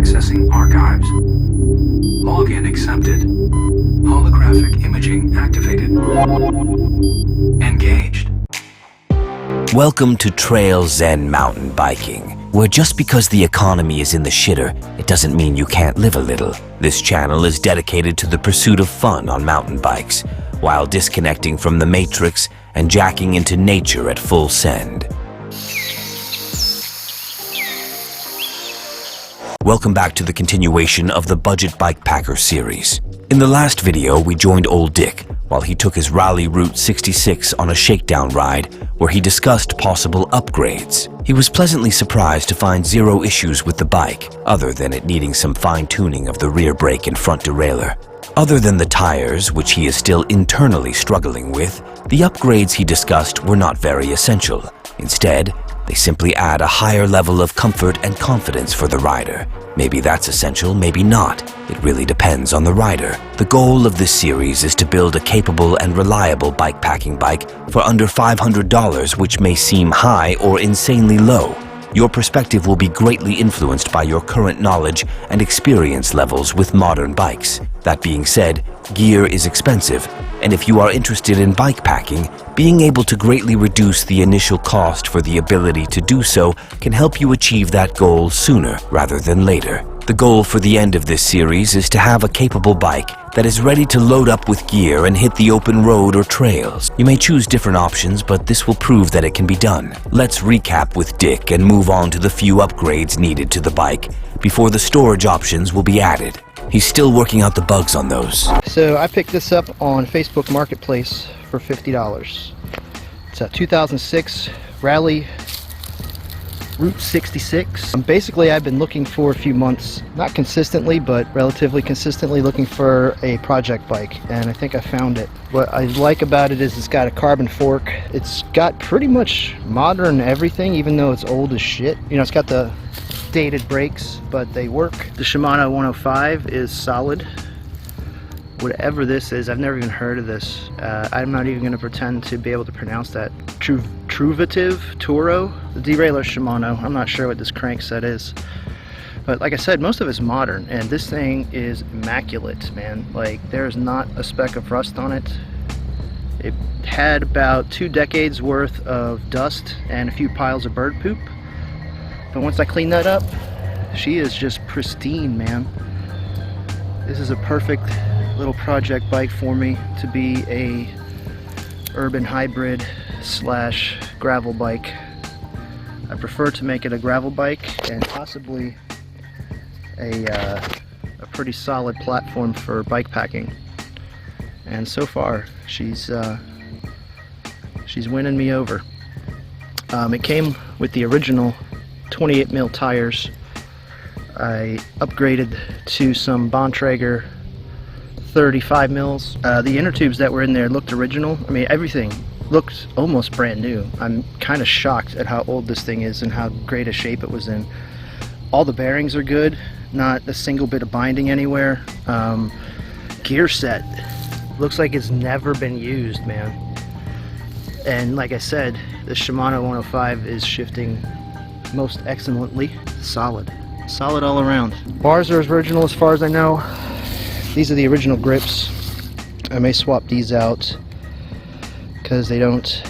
Accessing archives. Login accepted. Holographic imaging activated. Engaged. Welcome to Trail Zen mountain biking, where just because the economy is in the shitter, it doesn't mean you can't live a little. This channel is dedicated to the pursuit of fun on mountain bikes, while disconnecting from the matrix and jacking into nature at full send. Welcome back to the continuation of the Budget Bikepacker series. In the last video, we joined Old Dick while he took his Raleigh Route 66 on a shakedown ride where he discussed possible upgrades. He was pleasantly surprised to find zero issues with the bike, other than it needing some fine-tuning of the rear brake and front derailleur. Other than the tires, which he is still internally struggling with, the upgrades he discussed were not very essential. Instead, they simply add a higher level of comfort and confidence for the rider. Maybe that's essential, maybe not. It really depends on the rider. The goal of this series is to build a capable and reliable bikepacking bike for under $500, which may seem high or insanely low. Your perspective will be greatly influenced by your current knowledge and experience levels with modern bikes. That being said, gear is expensive, and if you are interested in bikepacking, being able to greatly reduce the initial cost for the ability to do so can help you achieve that goal sooner rather than later. The goal for the end of this series is to have a capable bike that is ready to load up with gear and hit the open road or trails. You may choose different options, but this will prove that it can be done. Let's recap with Dick and move on to the few upgrades needed to the bike before the storage options will be added. He's still working out the bugs on those. So I picked this up on Facebook Marketplace for $50. It's a 2006 Raleigh Route 66. Basically, I've been looking for a few months, not consistently, but relatively consistently looking for a project bike, and I think I found it. What I like about it is it's got a carbon fork. It's got pretty much modern everything, even though it's old as shit. You know, it's got the dated brakes, but they work. The Shimano 105 is solid. Whatever this is, I've never even heard of this. I'm not even going to pretend to be able to pronounce that. Truvative Toro, the derailleur Shimano. I'm not sure what this crankset is, but like I said, most of it's modern, and this thing is immaculate, man. Like, there's not a speck of rust on it. It had about 2 decades worth of dust and a few piles of bird poop, but once I clean that up, she is just pristine, man. This is a perfect little project bike for me to be a urban hybrid slash gravel bike. I prefer to make it a gravel bike and possibly a pretty solid platform for bike packing. And so far, she's winning me over. It came with the original 28 mil tires. I upgraded to some Bontrager 35 mils. The inner tubes that were in there looked original. I mean, everything looked almost brand new. I'm kind of shocked at how old this thing is and how great a shape it was in. All the bearings are good, not a single bit of binding anywhere. Gear set looks like it's never been used, man. And like I said, the Shimano 105 is shifting most excellently. Solid all around. Bars are as original as far as I know. These are the original grips. I may swap these out because they don't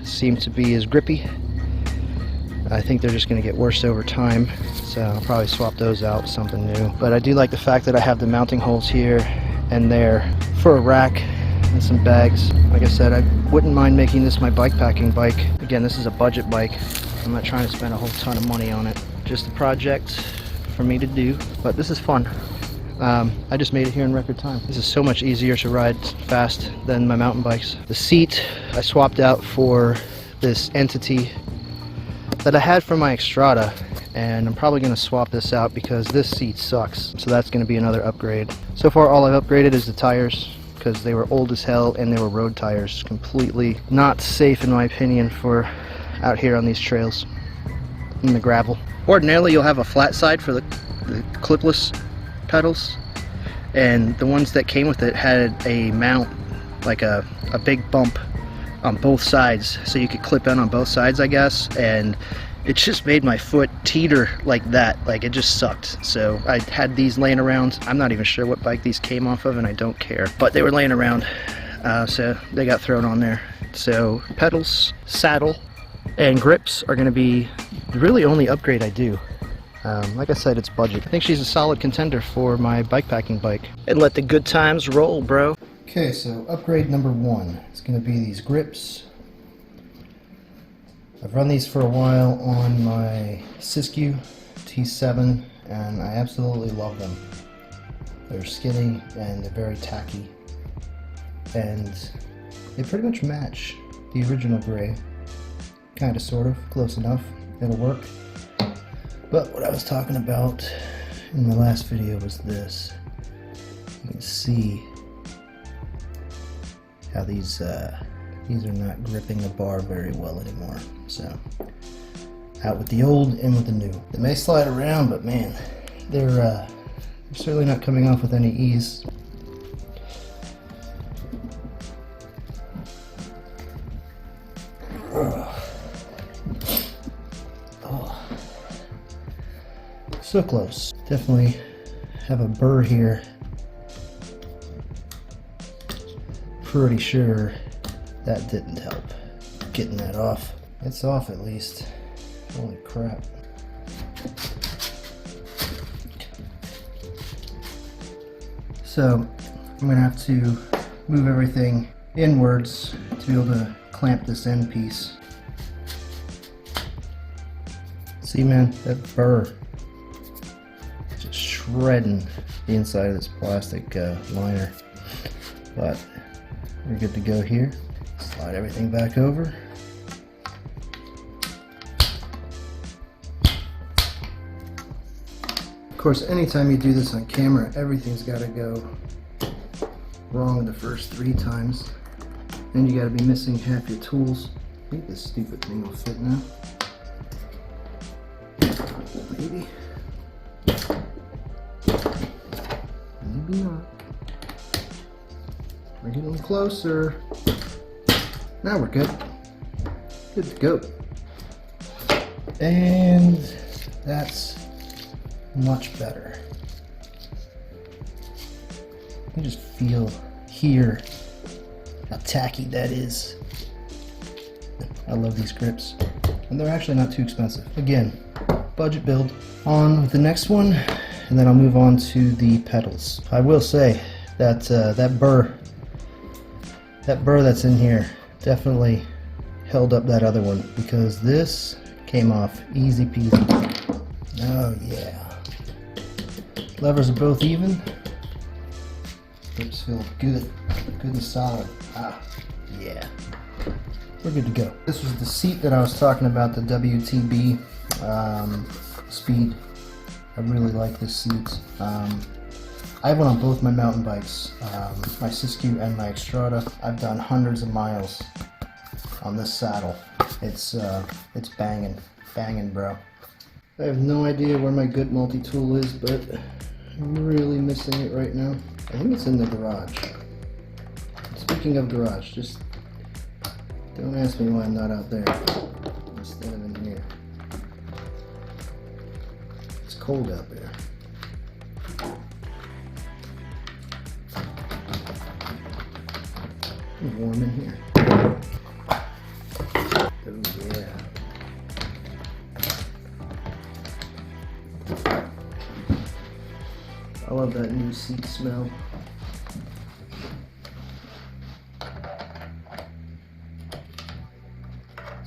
seem to be as grippy. I think they're just going to get worse over time, so I'll probably swap those out with something new. But I do like the fact that I have the mounting holes here and there for a rack and some bags. Like I said, I wouldn't mind making this my bikepacking bike. Again, this is a budget bike. I'm not trying to spend a whole ton of money on it. Just a project for me to do, but this is fun. I just made it here in record time. This is so much easier to ride fast than my mountain bikes. The seat I swapped out for this Entity that I had from my Xstrada, and I'm probably going to swap this out because this seat sucks, so that's going to be another upgrade. So far all I've upgraded is the tires, because they were old as hell and they were road tires. Completely not safe in my opinion for out here on these trails in the gravel. Ordinarily you'll have a flat side for the clipless pedals, and the ones that came with it had a mount, like a big bump on both sides, so you could clip in on both sides, I guess, and it just made my foot teeter like that. Like, it just sucked. So I had these laying around. I'm not even sure what bike these came off of, and I don't care. But they were laying around, so they got thrown on there. So pedals, saddle, and grips are going to be the really only upgrade I do. Like I said, it's budget. I think she's a solid contender for my bikepacking bike. And let the good times roll, bro. Okay, so upgrade number 1 is going to be these grips. I've run these for a while on my Siskiyou T7, and I absolutely love them. They're skinny and they're very tacky, and they pretty much match the original gray. Kind of, sort of, close enough. It'll work. But what I was talking about in the last video was this. You can see how these are not gripping the bar very well anymore. So, out with the old, in with the new. They may slide around, but man, they're certainly not coming off with any ease. So close. Definitely have a burr here. Pretty sure that didn't help getting that off. It's off at least. Holy crap. So I'm gonna have to move everything inwards to be able to clamp this end piece. See, man, that burr just shredding the inside of this plastic liner. But we're good to go here. Slide everything back over. Of course, anytime you do this on camera, everything's got to go wrong the first 3 times. Then you got to be missing half your tools. I think this stupid thing will fit now. Maybe. Maybe not. We're getting closer. Now we're good. Good to go. And that's much better. You just feel here how tacky that is. I love these grips. And they're actually not too expensive. Again, budget build. On with the next one, and then I'll move on to the pedals. I will say that that burr that's in here definitely held up that other one, because this came off easy peasy. Oh yeah. Levers are both even. Grips feel good and solid. Ah, yeah. We're good to go. This was the seat that I was talking about, the WTB Speed. I really like this seat. I have one on both my mountain bikes, my Siskiyou and my Xstrata. I've done hundreds of miles on this saddle. It's banging, bro. I have no idea where my good multi-tool is, but I'm really missing it right now. I think it's in the garage. Speaking of garage, just don't ask me why I'm not out there instead of in here. It's cold out there. It's warm in here. Oh yeah. I love that new seat smell.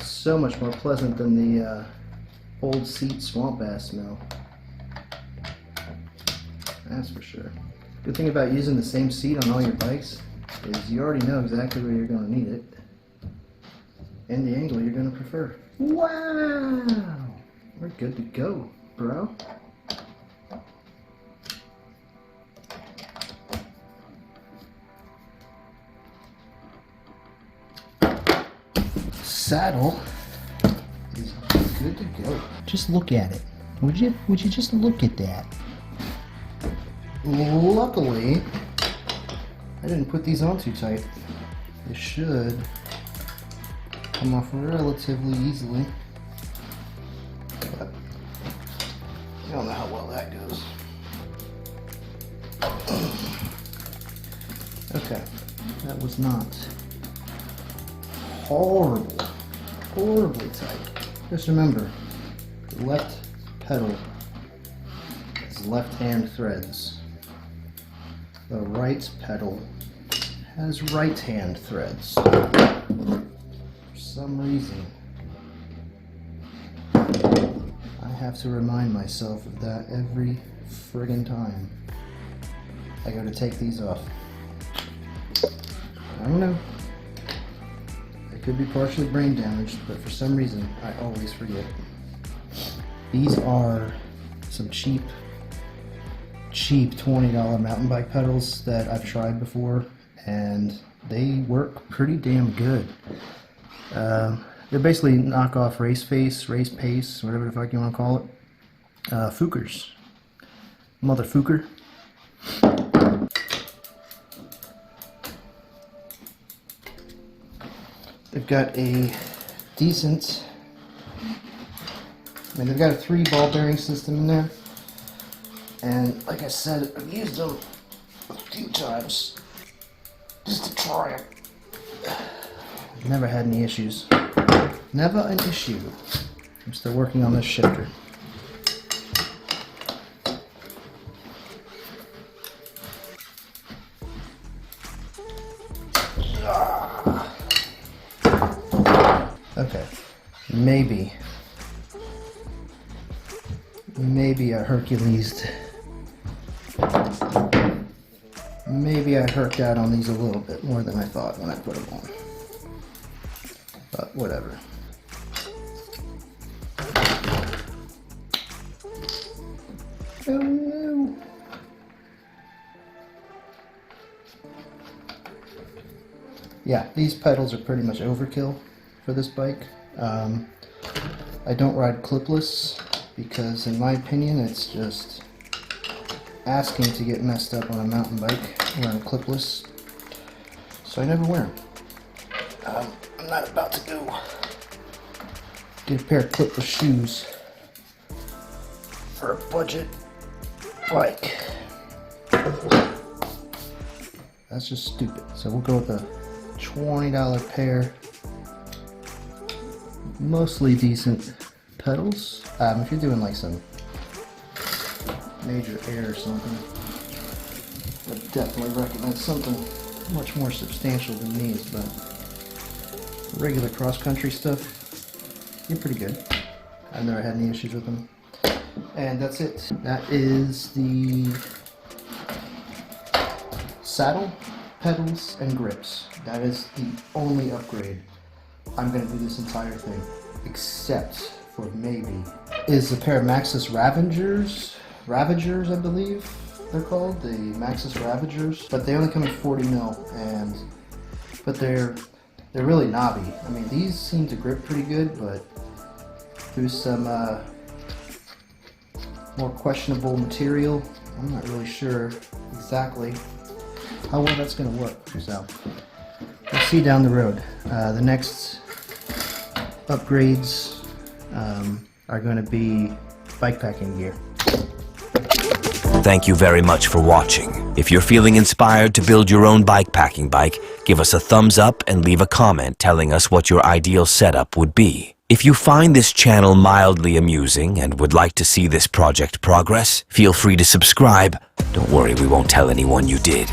So much more pleasant than the old seat swamp ass smell. That's for sure. Good thing about using the same seat on all your bikes is you already know exactly where you're going to need it and the angle you're going to prefer. Wow! We're good to go, bro. Saddle is good to go. Just look at it. Would you just look at that? Luckily, I didn't put these on too tight. They should come off relatively easily. I don't know how well that goes. Okay, that was not horrible, horribly tight. Just remember, the left pedal is left-hand threads. The right pedal has right-hand threads. For some reason, I have to remind myself of that every friggin' time I go to take these off. I don't know. It could be partially brain damaged, but for some reason, I always forget. These are some cheap $20 mountain bike pedals that I've tried before, and they work pretty damn good. They're basically knockoff race pace, whatever the fuck you want to call it. Fookers. Mother Fooker. They've got a decent, they've got a 3 ball bearing system in there. And like I said, I've used them a few times just to try it. Never had any issues. Never an issue. I'm still working on this shifter. Okay, maybe I Hercules. Maybe I herked out on these a little bit more than I thought when I put them on. But whatever. Oh no. Yeah, these pedals are pretty much overkill for this bike. I don't ride clipless because in my opinion it's just asking to get messed up on a mountain bike wearing clipless, so I never wear them. I'm not about to go get a pair of clipless shoes for a budget bike. That's just stupid. So we'll go with a $20 pair, mostly decent pedals. If you're doing like some major air or something, I definitely recommend something much more substantial than these, but regular cross-country stuff, you're pretty good. I've never had any issues with them. And that's it. That is the saddle, pedals, and grips. That is the only upgrade I'm going to do this entire thing, except for maybe is a pair of Maxxis Ravagers, I believe they're called, the Maxxis Ravagers, but they only come in 40 mil, but they're really knobby. I mean, these seem to grip pretty good, but through some more questionable material, I'm not really sure exactly how well that's going to work. So we'll see down the road. The next upgrades are going to be bike packing gear. Thank you very much for watching. If you're feeling inspired to build your own bikepacking bike, give us a thumbs up and leave a comment telling us what your ideal setup would be. If you find this channel mildly amusing and would like to see this project progress, feel free to subscribe. Don't worry, we won't tell anyone you did.